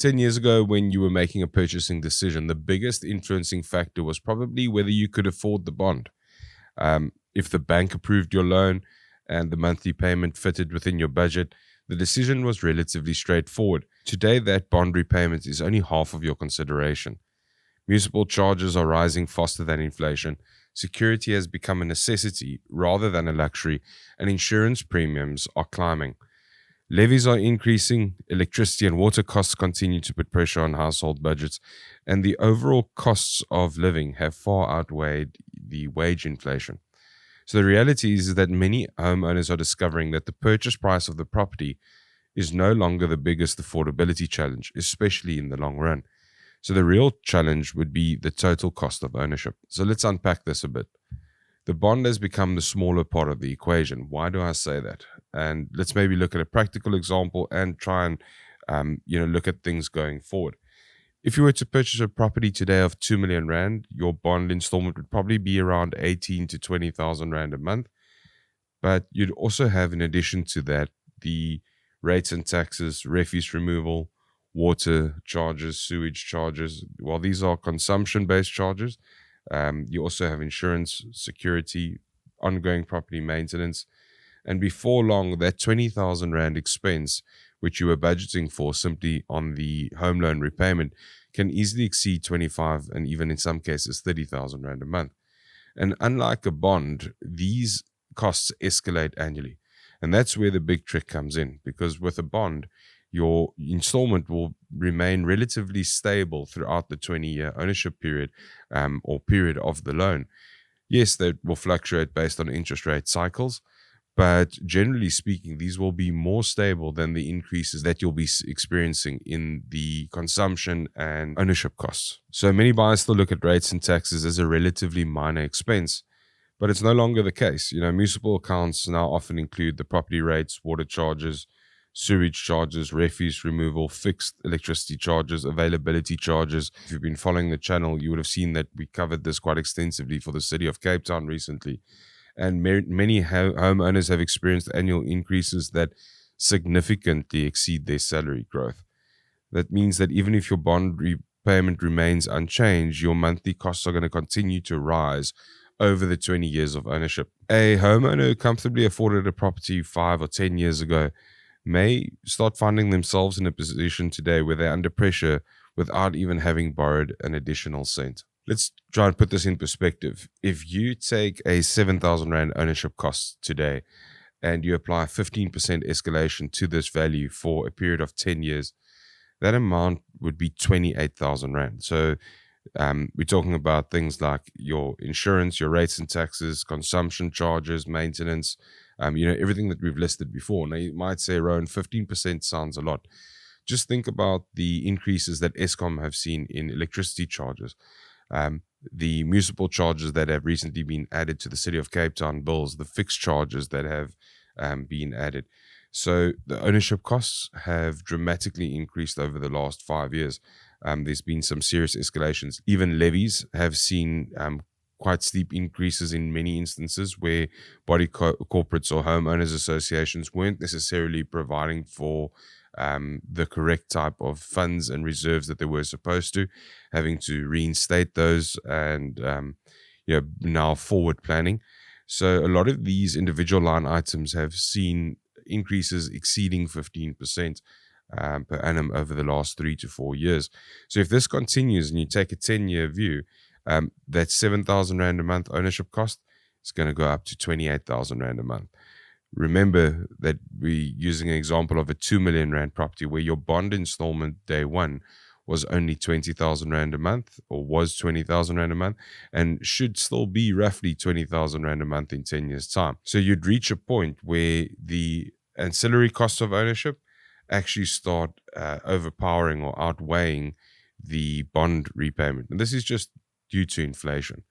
10 years ago, when you were making a purchasing decision, the biggest influencing factor was probably whether you could afford the bond. If the bank approved your loan and the monthly payment fitted within your budget, the decision was relatively straightforward. Today, that bond repayment is only half of your consideration. Municipal charges are rising faster than inflation. Security has become a necessity rather than a luxury, and insurance premiums are climbing. Levies are increasing, electricity and water costs continue to put pressure on household budgets, and the overall costs of living have far outweighed the wage inflation. So the reality is that many homeowners are discovering that the purchase price of the property is no longer the biggest affordability challenge, especially in the long run. So the real challenge would be the total cost of ownership. So let's unpack this a bit. The bond has become the smaller part of the equation. Why do I say that? And let's maybe look at a practical example and try and look at things going forward. If you were to purchase a property today of 2 million rand, your bond installment would probably be around 18 to 20,000 rand a month. But you'd also have, in addition to that, the rates and taxes, refuse removal, water charges, sewage charges. While these are consumption-based charges, you also have insurance, security, ongoing property maintenance. And before long, that 20,000 rand expense, which you were budgeting for simply on the home loan repayment, can easily exceed 25 and even in some cases 30,000 rand a month. And unlike a bond, these costs escalate annually. And that's where the big trick comes in, because with a bond, your installment will remain relatively stable throughout the 20-year ownership period or period of the loan. Yes, that will fluctuate based on interest rate cycles, but generally speaking, these will be more stable than the increases that you'll be experiencing in the consumption and ownership costs. So many buyers still look at rates and taxes as a relatively minor expense, but it's no longer the case. Municipal accounts now often include the property rates, water charges, sewage charges, refuse removal, fixed electricity charges, availability charges. If you've been following the channel, you would have seen that we covered this quite extensively for the city of Cape Town recently. And many homeowners have experienced annual increases that significantly exceed their salary growth. That means that even if your bond repayment remains unchanged, your monthly costs are going to continue to rise over the 20 years of ownership. A homeowner who comfortably afforded a property 5 or 10 years ago may start finding themselves in a position today where they're under pressure without even having borrowed an additional cent. Let's try and put this in perspective. If you take a 7,000 Rand ownership cost today and you apply 15% escalation to this value for a period of 10 years, that amount would be 28,000 Rand. So we're talking about things like your insurance, your rates and taxes, consumption charges, maintenance, everything that we've listed before. Now, you might say, Rowan, 15% sounds a lot. Just think about the increases that Eskom have seen in electricity charges, the municipal charges that have recently been added to the City of Cape Town bills, the fixed charges that have been added. So the ownership costs have dramatically increased over the last 5 years. There's been some serious escalations. Even levies have seen quite steep increases in many instances where body corporates or homeowners associations weren't necessarily providing for the correct type of funds and reserves that they were supposed to, having to reinstate those and now forward planning. So a lot of these individual line items have seen increases exceeding 15% per annum over the last 3 to 4 years. So if this continues and you take a 10-year view, that 7,000 Rand a month ownership cost is going to go up to 28,000 Rand a month. Remember that we're using an example of a 2 million Rand property where your bond installment day one was only 20,000 Rand a month, or was 20,000 Rand a month, and should still be roughly 20,000 Rand a month in 10 years' time. So you'd reach a point where the ancillary cost of ownership actually start overpowering or outweighing the bond repayment. And this is just due to inflation.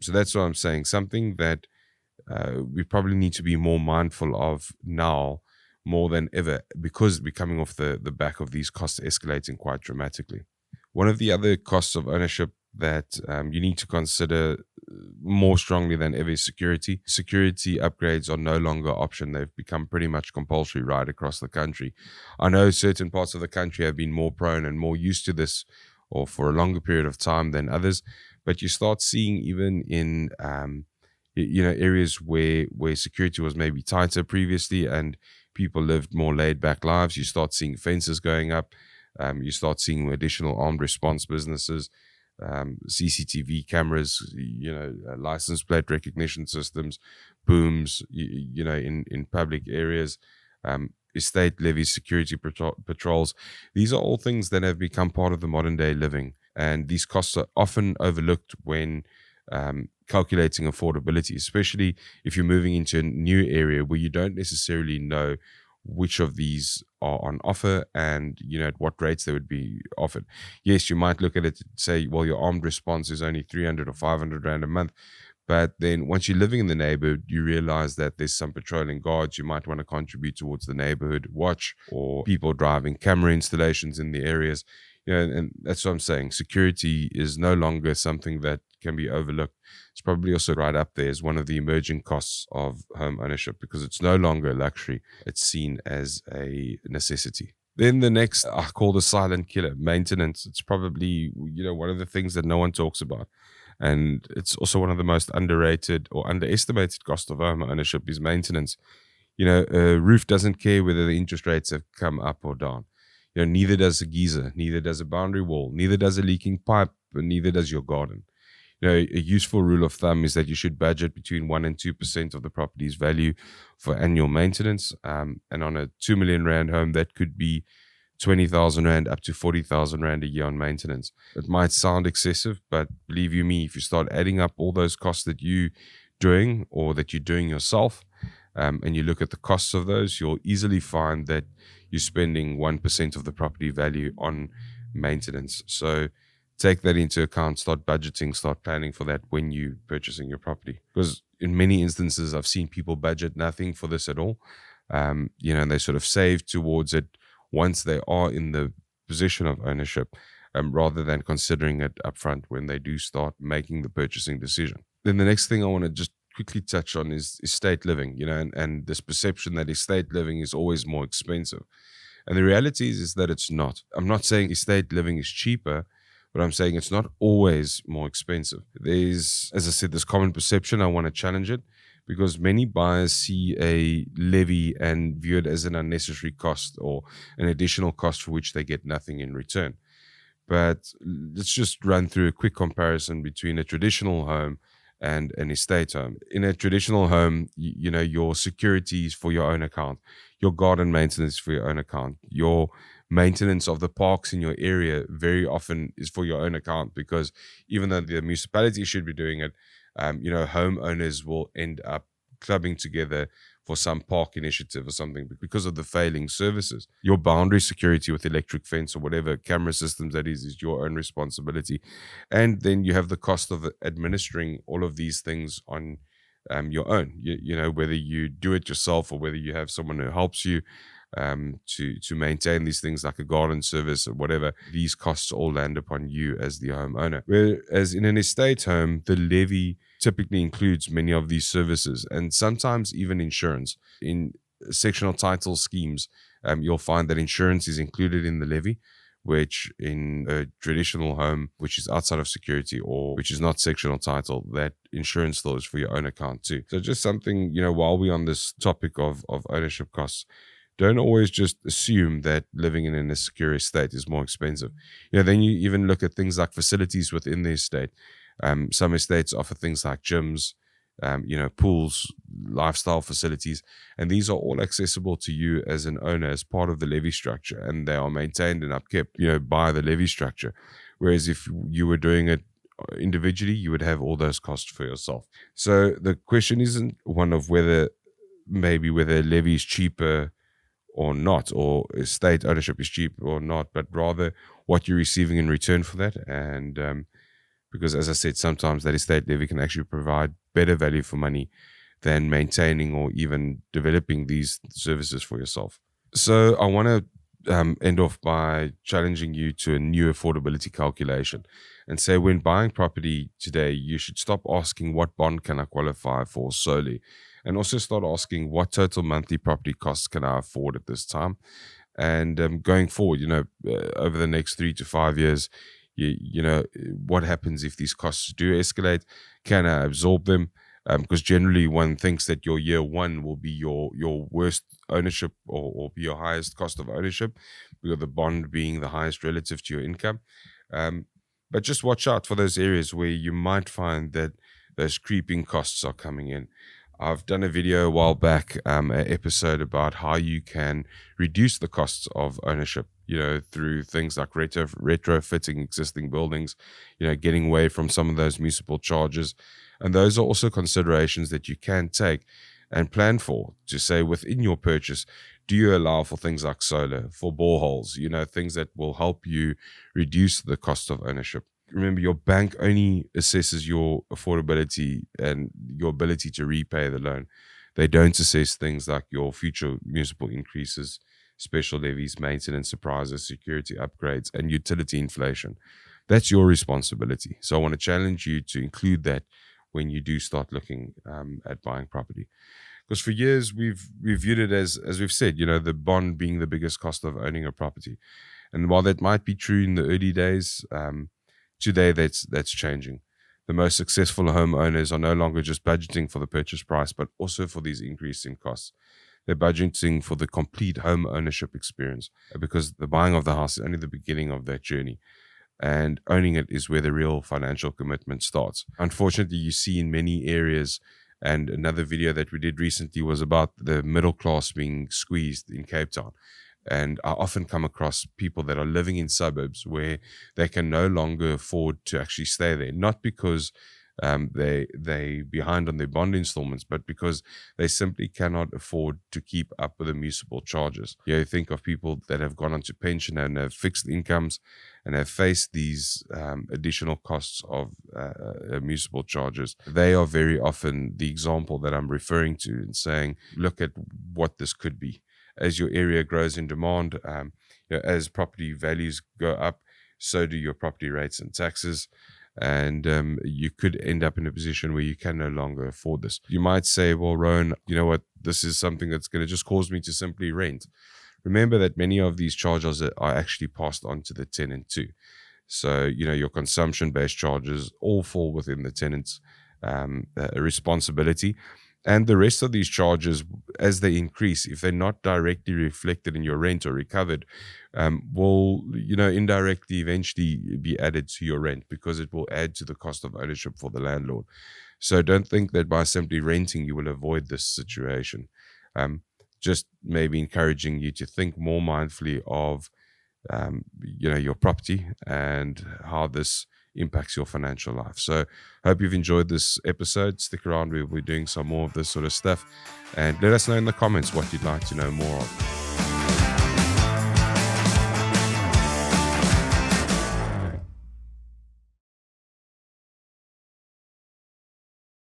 So that's what I'm saying. Something that we probably need to be more mindful of now more than ever, because we're coming off the back of these costs escalating quite dramatically. One of the other costs of ownership that you need to consider more strongly than ever is security. Security upgrades are no longer option. They've become pretty much compulsory right across the country. I know certain parts of the country have been more prone and more used to this, or for a longer period of time than others. But you start seeing even in areas where security was maybe tighter previously and people lived more laid back lives, you start seeing fences going up. You start seeing additional armed response businesses, CCTV cameras, license plate recognition systems, booms, in public areas, estate levies, security patrols. These are all things that have become part of the modern day living. And these costs are often overlooked when calculating affordability, especially if you're moving into a new area where you don't necessarily know which of these are on offer and at what rates they would be offered. Yes, you might look at it and say, well, your armed response is only 300 or 500 rand a month. But then once you're living in the neighborhood, you realize that there's some patrolling guards. You might want to contribute towards the neighborhood watch or people driving camera installations in the areas. And that's what I'm saying. Security is no longer something that can be overlooked. It's probably also right up there as one of the emerging costs of home ownership because it's no longer a luxury. It's seen as a necessity. Then the next, I call the silent killer, maintenance. It's probably, one of the things that no one talks about. And it's also one of the most underrated or underestimated costs of home ownership is maintenance. A roof doesn't care whether the interest rates have come up or down. Neither does a geyser, neither does a boundary wall, neither does a leaking pipe, and neither does your garden. A useful rule of thumb is that you should budget between 1% and 2% of the property's value for annual maintenance. And on a 2 million rand home, that could be 20,000 rand up to 40,000 rand a year on maintenance. It might sound excessive, but believe you me, if you start adding up all those costs that you're doing or that you're doing yourself, and you look at the costs of those, you'll easily find that you're spending 1% of the property value on maintenance. So take that into account, start budgeting, start planning for that when you're purchasing your property. Because in many instances, I've seen people budget nothing for this at all. And they sort of save towards it once they are in the position of ownership, rather than considering it upfront when they do start making the purchasing decision. Then the next thing I want to just quickly touch on is estate living, and this perception that estate living is always more expensive. And the reality is that it's not. I'm not saying estate living is cheaper, but I'm saying it's not always more expensive. There's, as I said, this common perception. I want to challenge it because many buyers see a levy and view it as an unnecessary cost or an additional cost for which they get nothing in return. But let's just run through a quick comparison between a traditional home and an estate home. In a traditional home, your security is for your own account, your garden maintenance is for your own account, your maintenance of the parks in your area very often is for your own account, because even though the municipality should be doing it, homeowners will end up clubbing together for some park initiative or something because of the failing services. Your boundary security with electric fence or whatever camera systems that is your own responsibility. And then you have the cost of administering all of these things on your own, whether you do it yourself or whether you have someone who helps you to maintain these things like a garden service or whatever. These costs all land upon you as the homeowner. Whereas in an estate home, the levy typically includes many of these services and sometimes even insurance. In sectional title schemes, you'll find that insurance is included in the levy, which in a traditional home, which is outside of security or which is not sectional title, that insurance still is for your own account too. So just something, while we're on this topic of ownership costs, don't always just assume that living in a secure estate is more expensive. Then you even look at things like facilities within the estate. Some estates offer things like gyms, pools, lifestyle facilities, and these are all accessible to you as an owner as part of the levy structure, and they are maintained and upkept, by the levy structure. Whereas if you were doing it individually, you would have all those costs for yourself. So the question isn't one of whether levy is cheaper or not, or estate ownership is cheap or not, but rather what you're receiving in return for that. And because, as I said, sometimes that estate levy can actually provide better value for money than maintaining or even developing these services for yourself. So I want to end off by challenging you to a new affordability calculation and say, when buying property today, you should stop asking what bond can I qualify for solely, and also start asking what total monthly property costs can I afford at this time. And going forward, over the next 3 to 5 years, what happens if these costs do escalate? Can I absorb them? Because generally one thinks that your year one will be your worst ownership, or be your highest cost of ownership, with the bond being the highest relative to your income. But just watch out for those areas where you might find that those creeping costs are coming in. I've done a video a while back, an episode about how you can reduce the costs of ownership, through things like retrofitting existing buildings, getting away from some of those municipal charges. And those are also considerations that you can take and plan for, to say within your purchase, do you allow for things like solar, for boreholes, things that will help you reduce the cost of ownership. Remember, your bank only assesses your affordability and your ability to repay the loan. They don't assess things like your future municipal increases, special levies, maintenance surprises, security upgrades, and utility inflation. That's your responsibility. So I want to challenge you to include that when you do start looking at buying property. Because for years, we've viewed it as we've said, the bond being the biggest cost of owning a property. And while that might be true in the early days, today that's changing. The most successful homeowners are no longer just budgeting for the purchase price, but also for these increasing costs. They're budgeting for the complete home ownership experience, because the buying of the house is only the beginning of that journey. And owning it is where the real financial commitment starts. Unfortunately, you see in many areas, and another video that we did recently was about the middle class being squeezed in Cape Town. And I often come across people that are living in suburbs where they can no longer afford to actually stay there, not because they behind on their bond installments, but because they simply cannot afford to keep up with the municipal charges. You think of people that have gone onto pension and have fixed incomes and have faced these additional costs of municipal charges. They are very often the example that I'm referring to, and saying, look at what this could be. As your area grows in demand, as property values go up, so do your property rates and taxes. And you could end up in a position where you can no longer afford this. You might say, well, Rowan, you know what? This is something that's going to just cause me to simply rent. Remember that many of these charges are actually passed on to the tenant too. So, your consumption-based charges all fall within the tenant's responsibility. And the rest of these charges, as they increase, if they're not directly reflected in your rent or recovered, will, indirectly eventually be added to your rent, because it will add to the cost of ownership for the landlord. So don't think that by simply renting, you will avoid this situation. Just maybe encouraging you to think more mindfully of, your property and how this impacts your financial life. So hope you've enjoyed this episode. Stick around, we'll be doing some more of this sort of stuff, and let us know in the comments what you'd like to know more of.